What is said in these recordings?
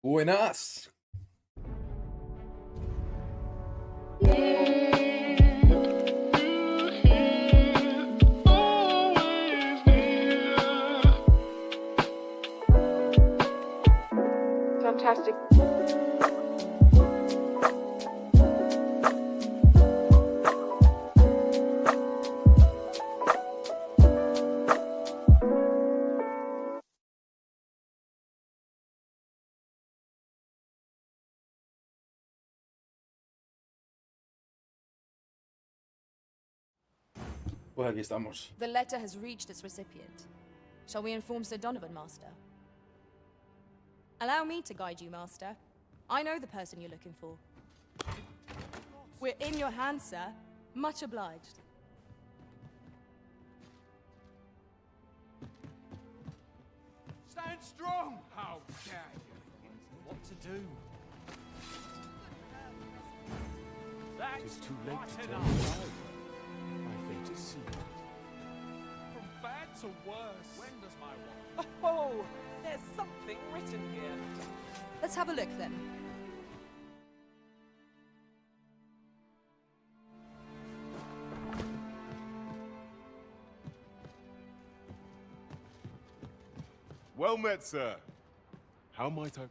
Buenas. Fantastic. Pues aquí estamos. The letter has reached its recipient. Shall we inform Sir Donovan, Master? Allow me to guide you, Master. I know the person you're looking for. We're in your hands, sir. Much obliged. Stand strong! How dare you? What to do? That's Too late not to turn enough. aside. My fate is sealed. From bad to worse. When does my watch? Oh, there's something written here. Let's have a look, then. Well met, sir. How might I...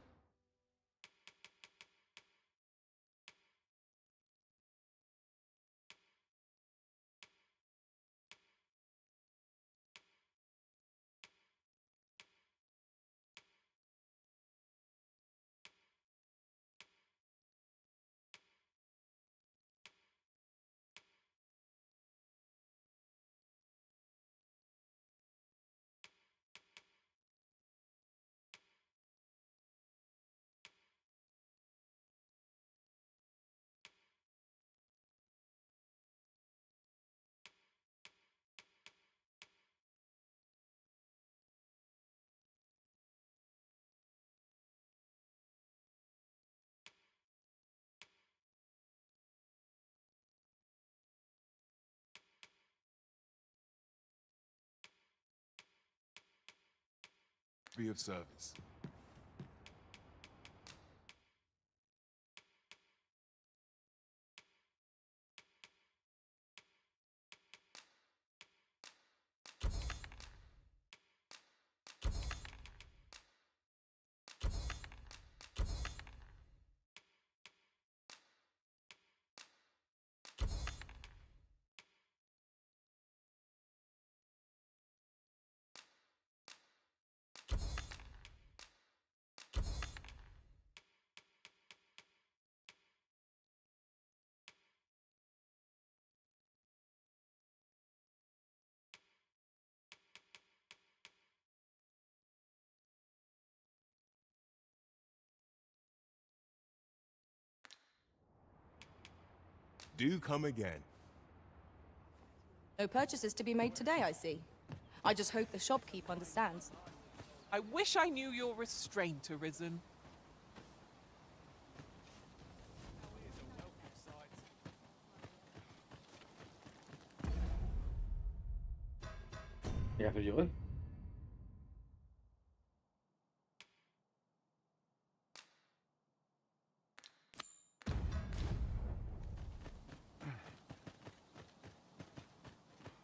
be of service? Do come again. No purchases to be made today, I see. I just hope the shopkeep understands. I wish I knew your restraint arisen. ¿Qué hago yo,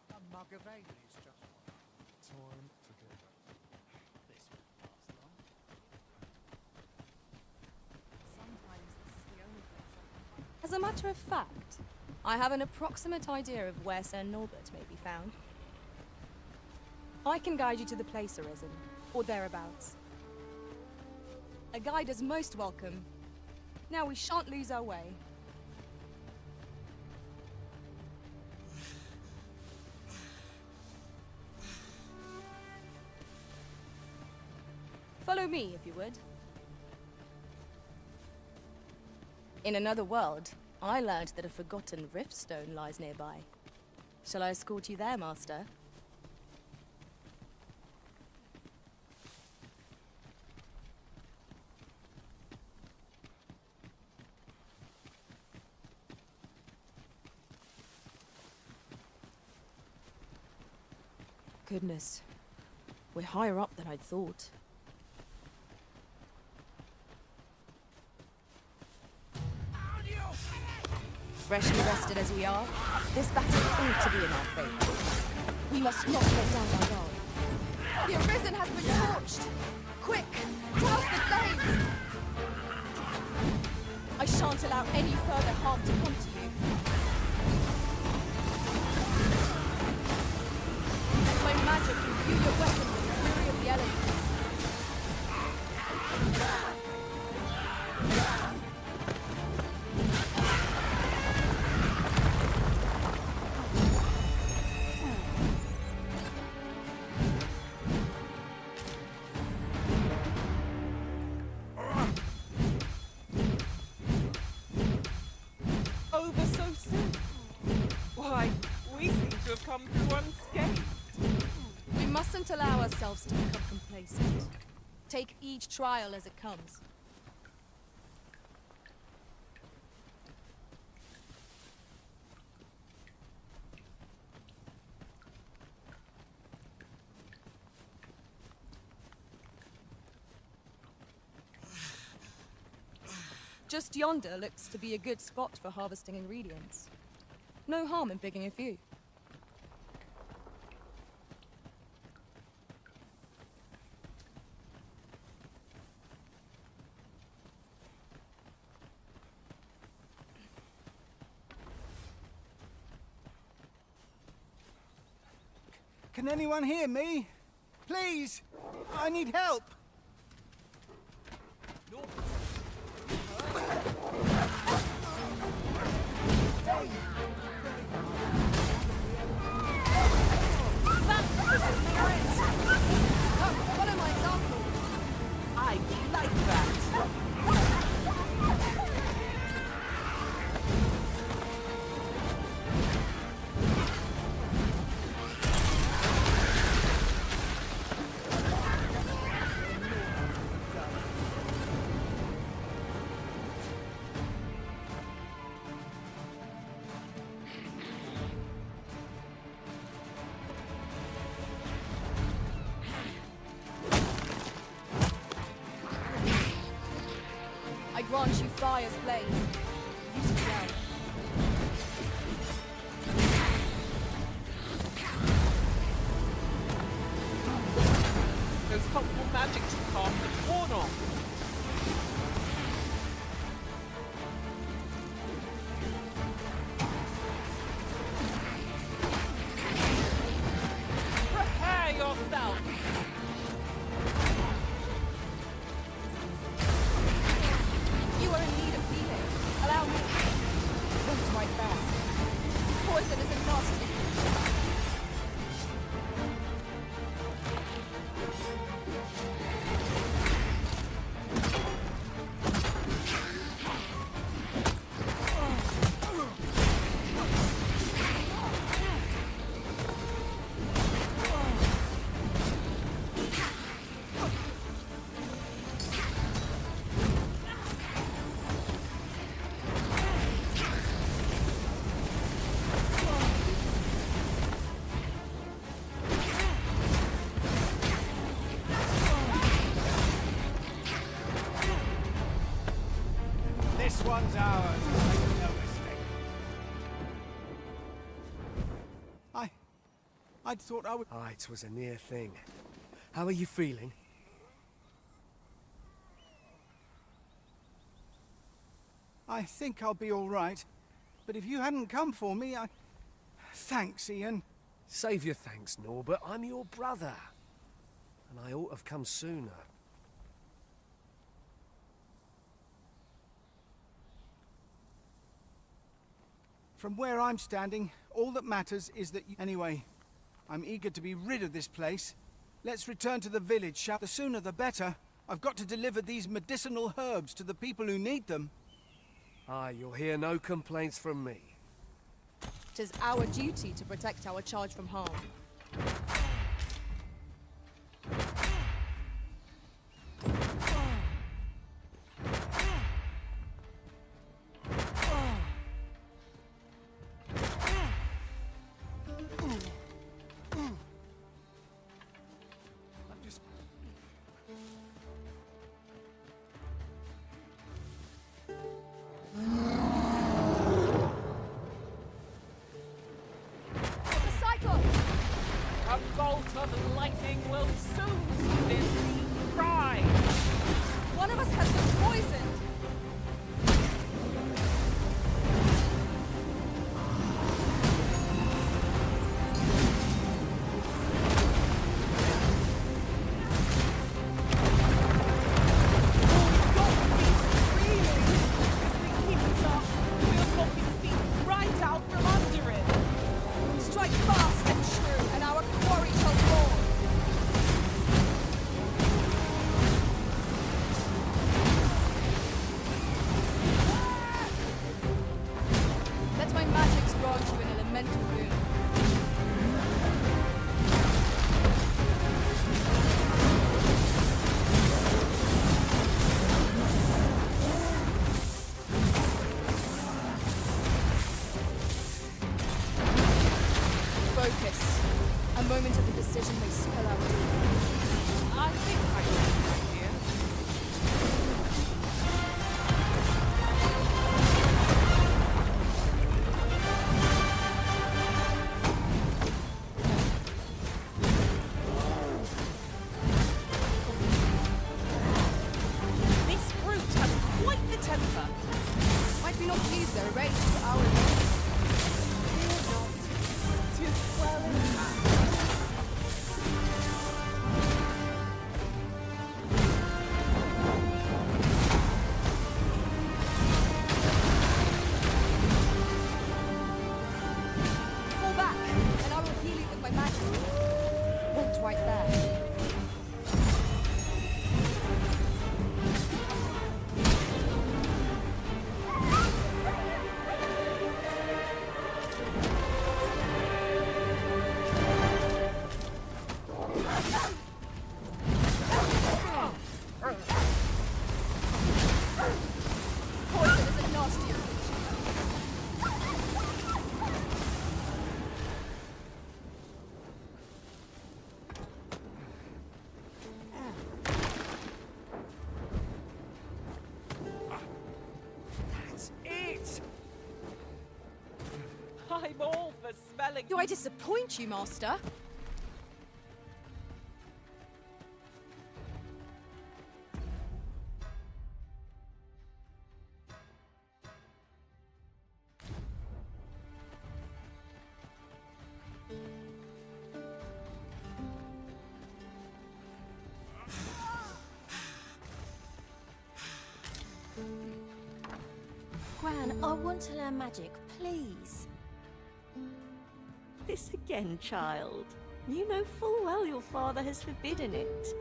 A mug of ale is just time together. This won't last long. Sometimes this is the only place I can find. As a matter of fact, I have an approximate idea of where Sir Norbert may be found. I can guide you to the place, Arisen, or thereabouts. A guide is most welcome. Now we shan't lose our way. Follow me, if you would. In another world, I learned that a forgotten riftstone lies nearby. Shall I escort you there, Master? Goodness. We're higher up than I'd thought. Freshly rested as we are, this battle ought to be in our favor. We must not let down our guard. The Arisen has been torched! Quick! Douse the flames! I shan't allow any further harm to come to you. Let my magic imbue your weapon with the fury of the elements. Over so soon. Why, we seem to have come through unscathed. We mustn't allow ourselves to become complacent. Take each trial as it comes. Just yonder looks to be a good spot for harvesting ingredients. No harm in picking a few. Can anyone hear me? Please! I need help! Follow my example. I like that. I grant you fire's blaze. Use it well. Those helpful magics you cast have worn off. Prepare yourself. You are in need of healing. Allow me. Wait right back. Poison isn't nasty. This one's ours. Make no mistake. I'd thought I would... Ah, it was a near thing. How are you feeling? I think I'll be all right. But if you hadn't come for me, Thanks, Ian. Save your thanks, Norbert. I'm your brother. And I ought to have come sooner. From where I'm standing, all that matters is that you... Anyway, I'm eager to be rid of this place. Let's return to the village, shall... The sooner the better. I've got to deliver these medicinal herbs to the people who need them. Aye, you'll hear no complaints from me. 'Tis our duty to protect our charge from harm. moment of the decision may spell out doom. I think I get the idea. This brute has quite the temper. Might we not use their rage for our Fear not. 'Tis well in hand. Fall back, and I will heal you with my magic. Hold right there. Poison is a nasty affliction. That's it! I'm all for smelling. Do I disappoint you, Master? Gran, I want to learn magic, please. This again, child. You know full well your father has forbidden it.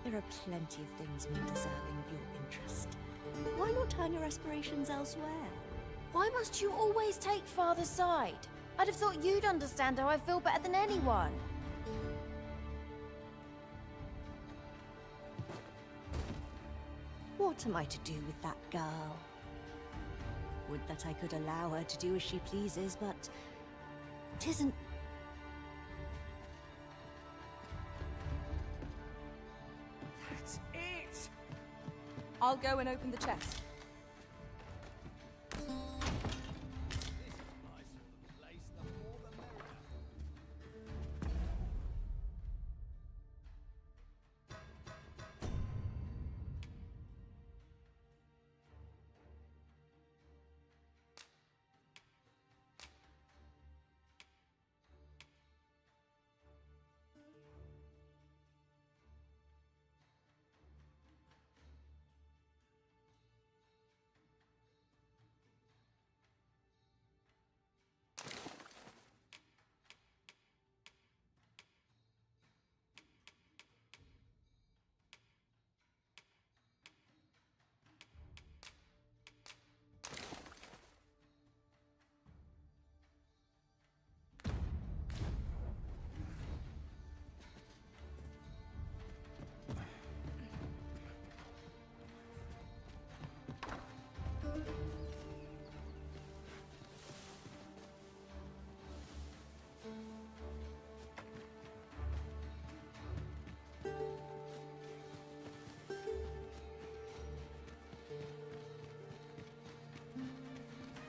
There are plenty of things more deserving of your interest. Why not turn your aspirations elsewhere? Why must you always take Father's side? I'd have thought you'd understand how I feel better than anyone. What am I to do with that girl? Would that I could allow her to do as she pleases, but 'tisn't. That's it! I'll go and open the chest.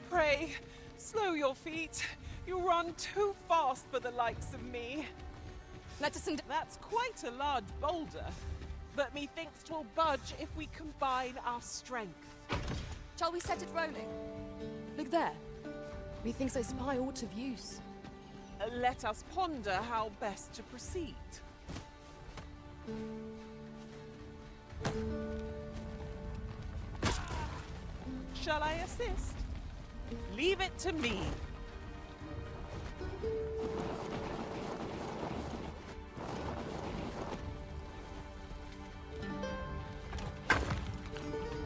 Pray, slow your feet. You run too fast for the likes of me. Let us That's quite a large boulder, but methinks 'twill budge if we combine our strength. Shall we set it rolling? Look there. Methinks I spy aught of use. Let us ponder how best to proceed. Shall I assist? Leave it to me.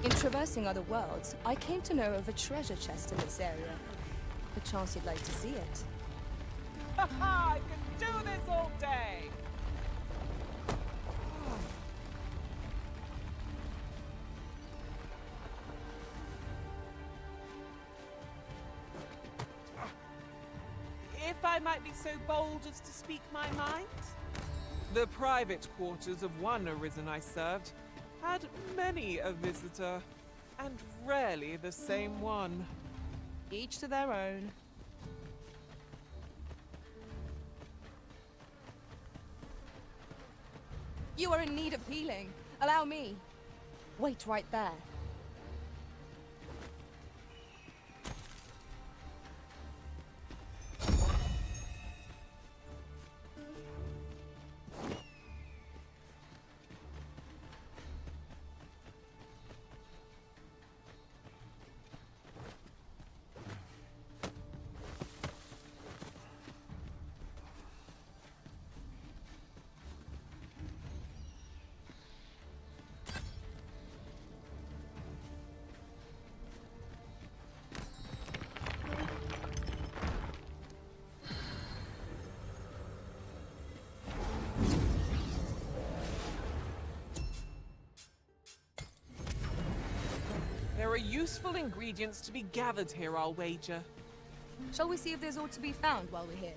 In traversing other worlds, I came to know of a treasure chest in this area. Perchance you'd like to see it. Ha ha! I could do this all day! I might be so bold as to speak my mind? The private quarters of one Arisen I served had many a visitor, and rarely the same one. Each to their own. You are in need of healing. Allow me. Wait right there. There are useful ingredients to be gathered here, I'll wager. Shall we see if there's aught to be found while we're here?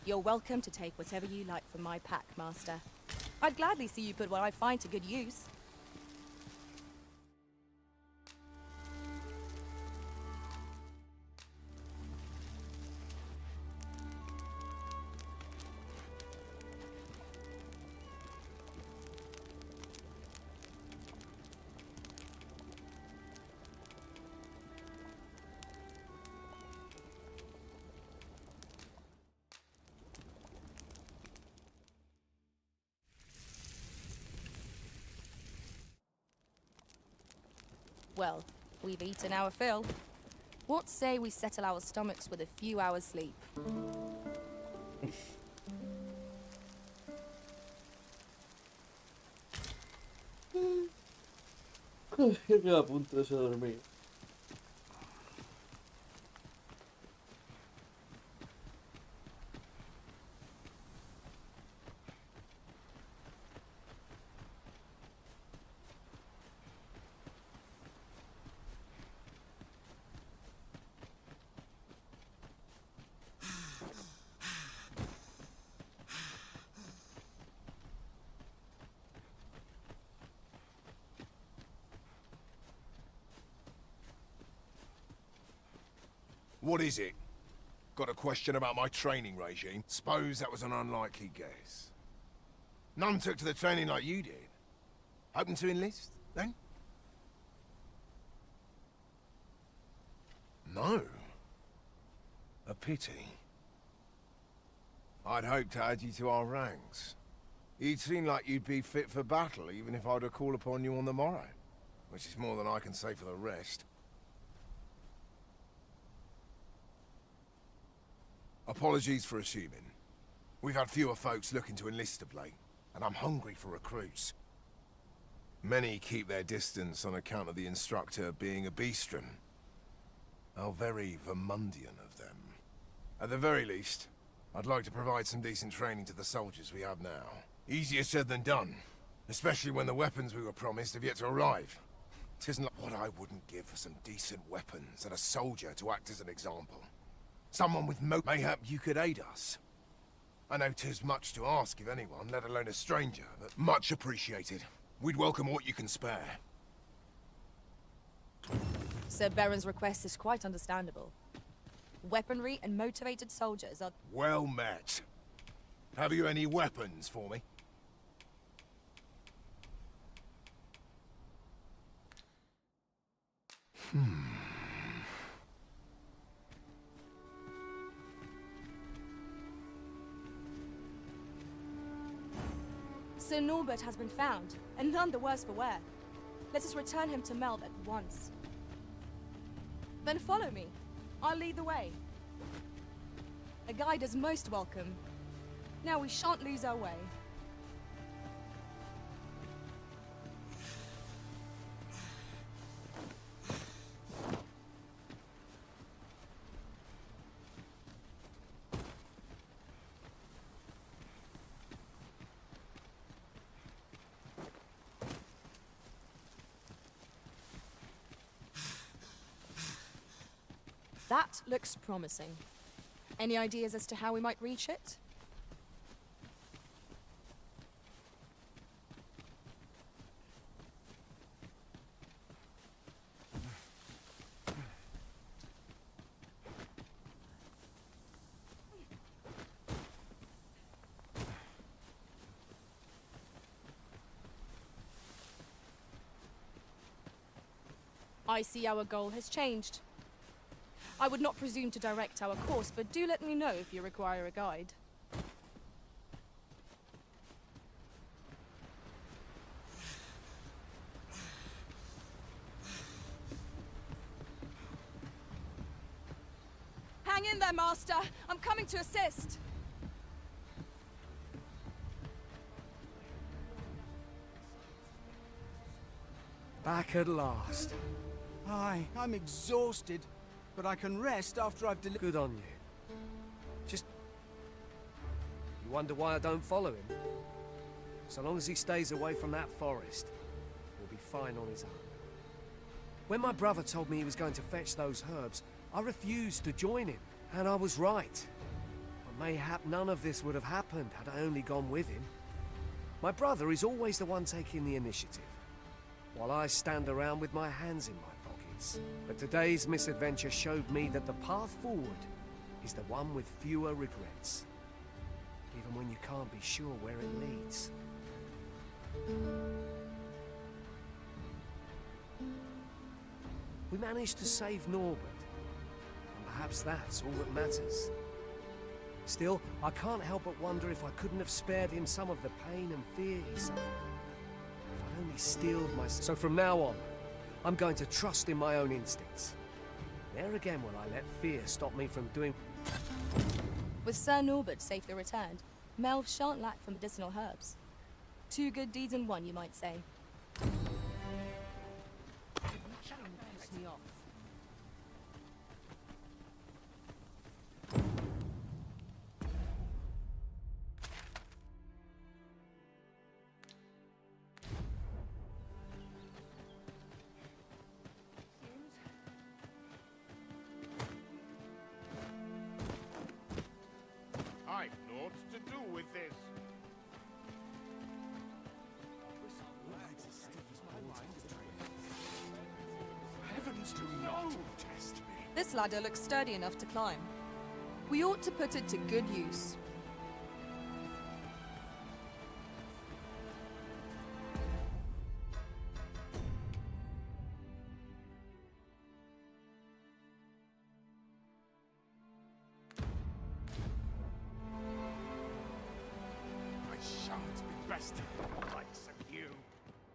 You're welcome to take whatever you like from my pack, Master. I'd gladly see you put what I find to good use. Well, we've eaten our fill. What say we settle our stomachs with a few hours' sleep? Yo quedo a punto de dormir. What is it? Got a question about my training regime? Suppose that was an unlikely guess. None took to the training like you did. Hoping to enlist, then? No. A pity. I'd hoped to add you to our ranks. You'd seem like you'd be fit for battle, even if I were to call upon you on the morrow. Which is more than I can say for the rest. Apologies for assuming. We've had fewer folks looking to enlist of late, and I'm hungry for recruits. Many keep their distance on account of the instructor being a beastren. How very Vermundian of them. At the very least, I'd like to provide some decent training to the soldiers we have now. Easier said than done, especially when the weapons we were promised have yet to arrive. 'Tisn't like what I wouldn't give for some decent weapons and a soldier to act as an example. Someone with mayhap you could aid us. I know 'tis much to ask of anyone, let alone a stranger, but much appreciated. We'd welcome what you can spare. Sir Baron's request is quite understandable. Weaponry and motivated soldiers are... Well met. Have you any weapons for me? Sir Norbert has been found, and none the worse for wear. Let us return him to Melv at once. Then follow me. I'll lead the way. A guide is most welcome. Now we shan't lose our way. That looks promising. Any ideas as to how we might reach it? I see our goal has changed. I would not presume to direct our course, but do let me know if you require a guide. Hang in there, Master! I'm coming to assist! Back at last. Aye, I'm exhausted, but I can rest after I've delivered. Good on you. Just... You wonder why I don't follow him? So long as he stays away from that forest, he'll be fine on his own. When my brother told me he was going to fetch those herbs, I refused to join him, and I was right. But mayhap none of this would have happened had I only gone with him. My brother is always the one taking the initiative, while I stand around with my hands in my pockets. But today's misadventure showed me that the path forward is the one with fewer regrets, even when you can't be sure where it leads. We managed to save Norbert, and perhaps that's all that matters. Still, I can't help but wonder if I couldn't have spared him some of the pain and fear he suffered. If I'd only steeled myself. So from now on, I'm going to trust in my own instincts. There again will I let fear stop me from doing... With Sir Norbert safely returned, Melv shan't lack for medicinal herbs. 2 good deeds in one, you might say. I've naught to do with this. Heavens do not test me. This ladder looks sturdy enough to climb. We ought to put it to good use. I shan't be bested with the likes of you.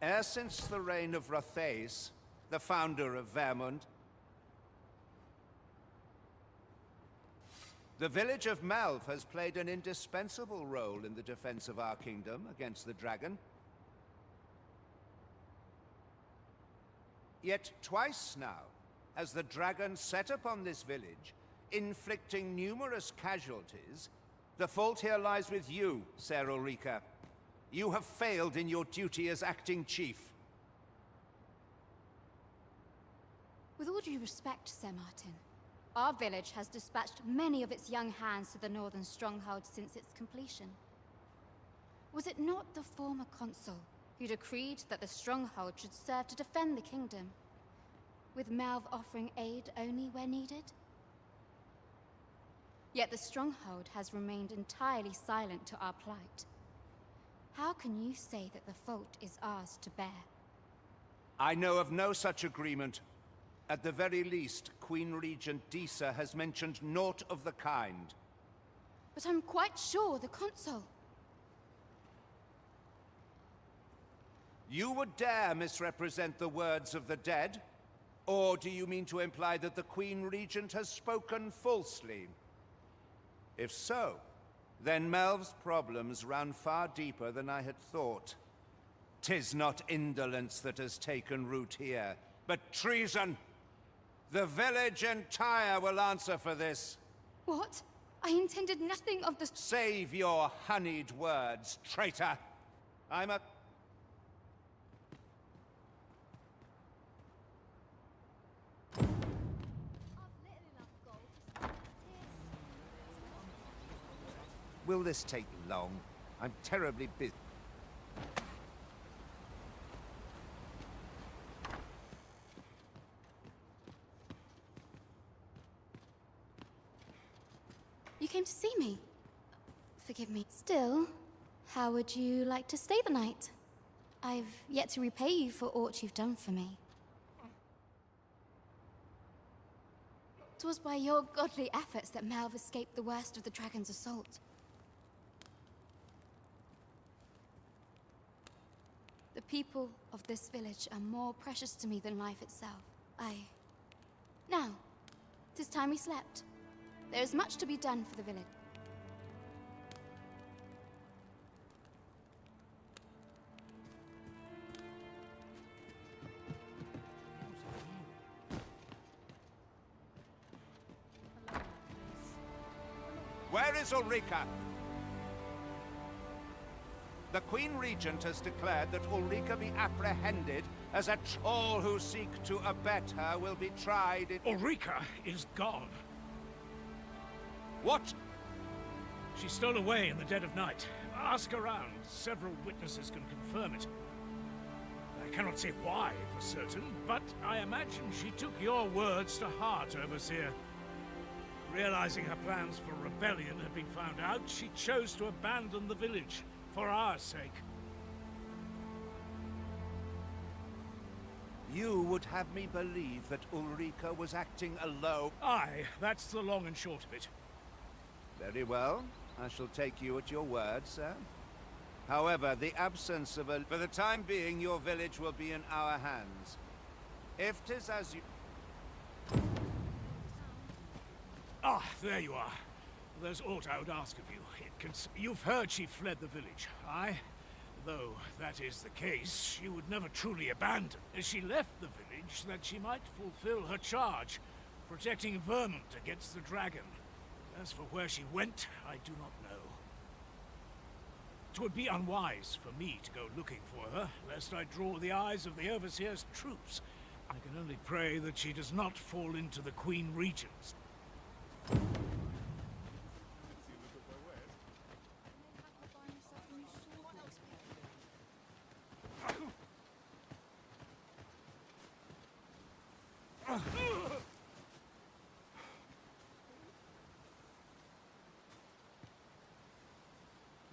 E'er since the reign of Rathace, the founder of Vermund, the village of Melv has played an indispensable role in the defense of our kingdom against the dragon. Yet twice now has the dragon set upon this village, inflicting numerous casualties. The fault here lies with you, Ser Ulrika. You have failed in your duty as acting chief. With all due respect, Sir Martin, our village has dispatched many of its young hands to the northern stronghold since its completion. Was it not the former consul who decreed that the stronghold should serve to defend the kingdom, with Melv offering aid only where needed? Yet the stronghold has remained entirely silent to our plight. How can you say that the fault is ours to bear? I know of no such agreement. At the very least, Queen Regent Disa has mentioned naught of the kind. But I'm quite sure the consul... You would dare misrepresent the words of the dead? Or do you mean to imply that the Queen Regent has spoken falsely? If so, then Melv's problems run far deeper than I had thought. 'Tis not indolence that has taken root here, but treason. The village entire will answer for this. What? I intended nothing of the... Save your honeyed words, traitor! I'm a... Will this take long? I'm terribly busy. You came to see me? Forgive me. Still, how would you like to stay the night? I've yet to repay you for aught you've done for me. 'Twas by your godly efforts that Melv escaped the worst of the dragon's assault. The people of this village are more precious to me than life itself. Now, 'tis time we slept. There is much to be done for the village. Where is Ulrika? The Queen Regent has declared that Ulrika be apprehended as all who seek to abet her will be tried in... Ulrika is gone. What? She stole away in the dead of night. Ask around. Several witnesses can confirm it. I cannot say why for certain, but I imagine she took your words to heart, Overseer. Realizing her plans for rebellion had been found out, she chose to abandon the village, for our sake. You would have me believe that Ulrika was acting alone? Aye, that's the long and short of it. Very well. I shall take you at your word, sir. However, the absence of a... For the time being, your village will be in our hands. If 'tis as you... Ah, there you are. There's aught I would ask of you. You've heard she fled the village, aye? Though that is the case, she would never truly abandon. She left the village that she might fulfill her charge, protecting Vermont against the dragon. As for where she went, I do not know. 'Twould be unwise for me to go looking for her, lest I draw the eyes of the Overseer's troops. I can only pray that she does not fall into the Queen Regent's.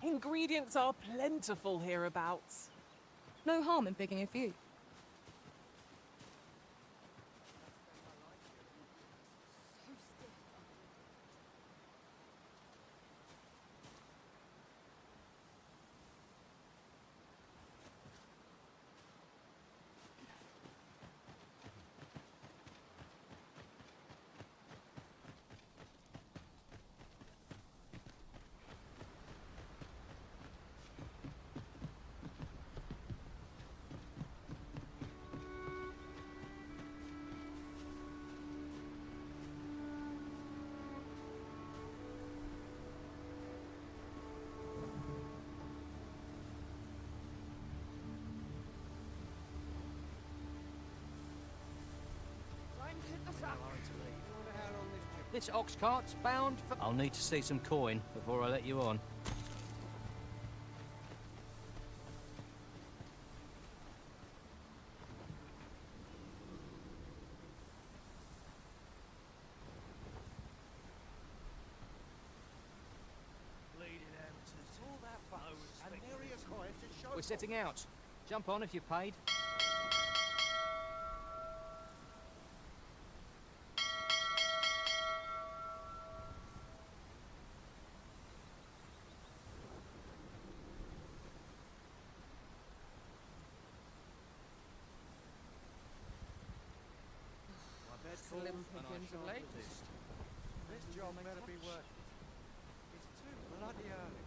Ingredients are plentiful hereabouts. No harm in picking a few. This ox cart's bound for... I'll need to see some coin before I let you on. We're setting out. Jump on if you've paid. champions of late. This job better be worth it. It's too bloody early.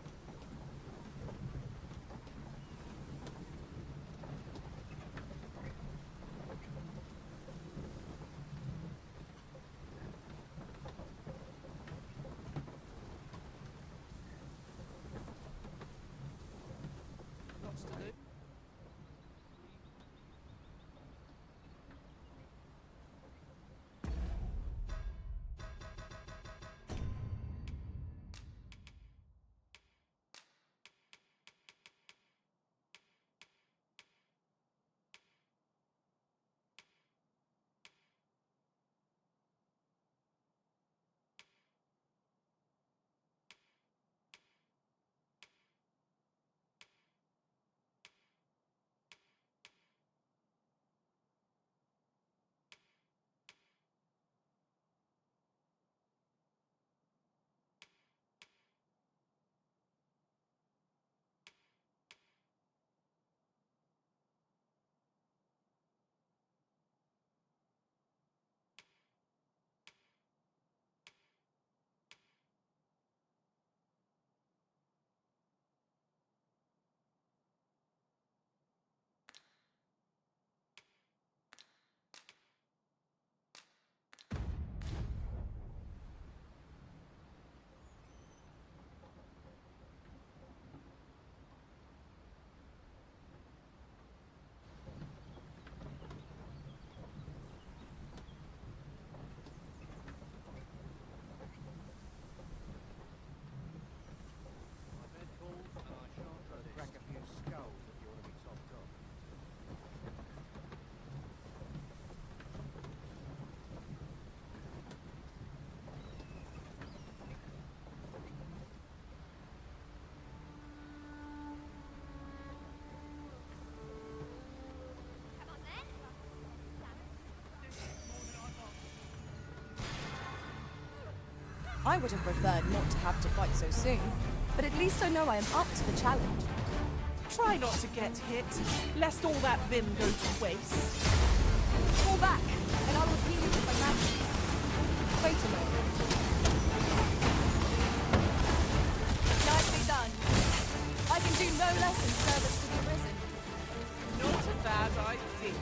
Lots to do. Crack a few skulls if you want to be topped off. I would have preferred not to have to fight so soon, but at least I know I am up to the challenge. Try not to get hit, lest all that vim go to waste. Fall back, and I will heal you with my magic. Wait a moment. Nicely done. I can do no less in service to the risen. Not a bad idea.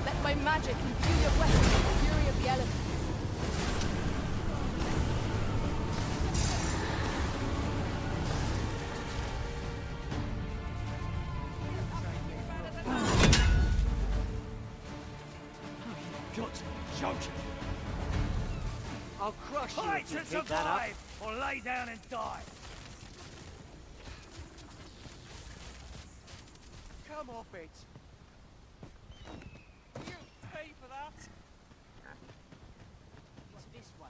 Let my magic imbue your weapon with the fury of the elements. I'll crush you Fight if you to keep that up. survive, or lay down and die. Come off it. You pay for that. It's this way.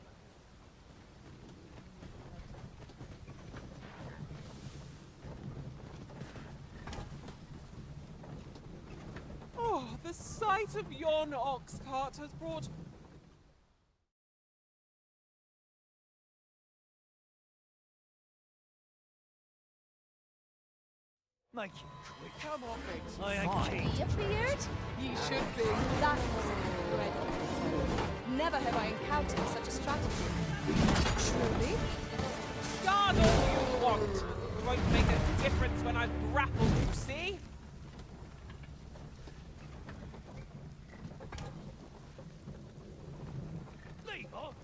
Oh, the sight of yon ox cart has brought... Make it quick. Come off it. I ain't keen. You feared? You should be. That wasn't incredible. Never have I encountered such a strategy. Truly? Guard all you want. It won't make a difference when I've grappled, you see? Leave off.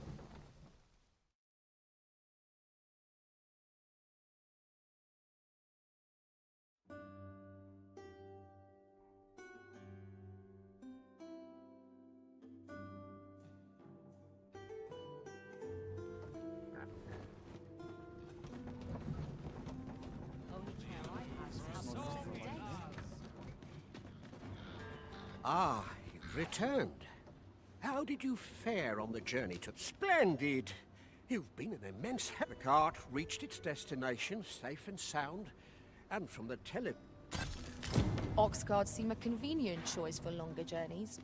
Ah, you've returned. How did you fare on the journey to... Splendid! You've been an immense help. The cart reached its destination, safe and sound, and from the Ox carts seem a convenient choice for longer journeys.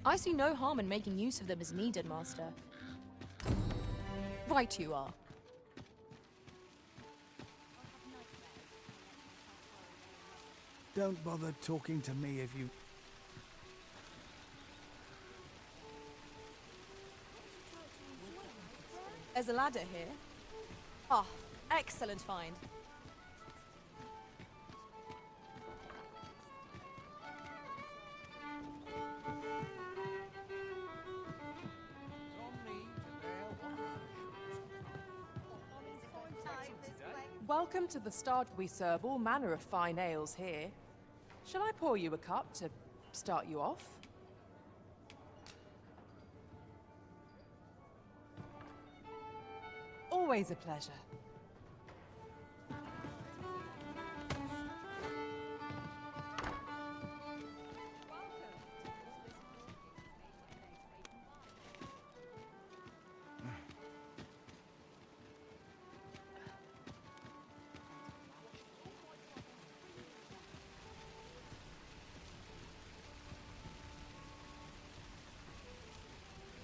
I see no harm in making use of them as needed, Master. Right you are. Don't bother talking to me if you... There's a ladder here. Oh, excellent find. Welcome to the start. We serve all manner of fine ales here. Shall I pour you a cup to start you off? Always a pleasure.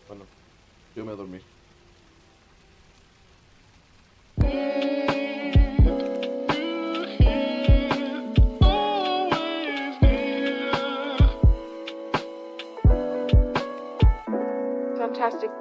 Bueno, yo me dormí. Fantastic.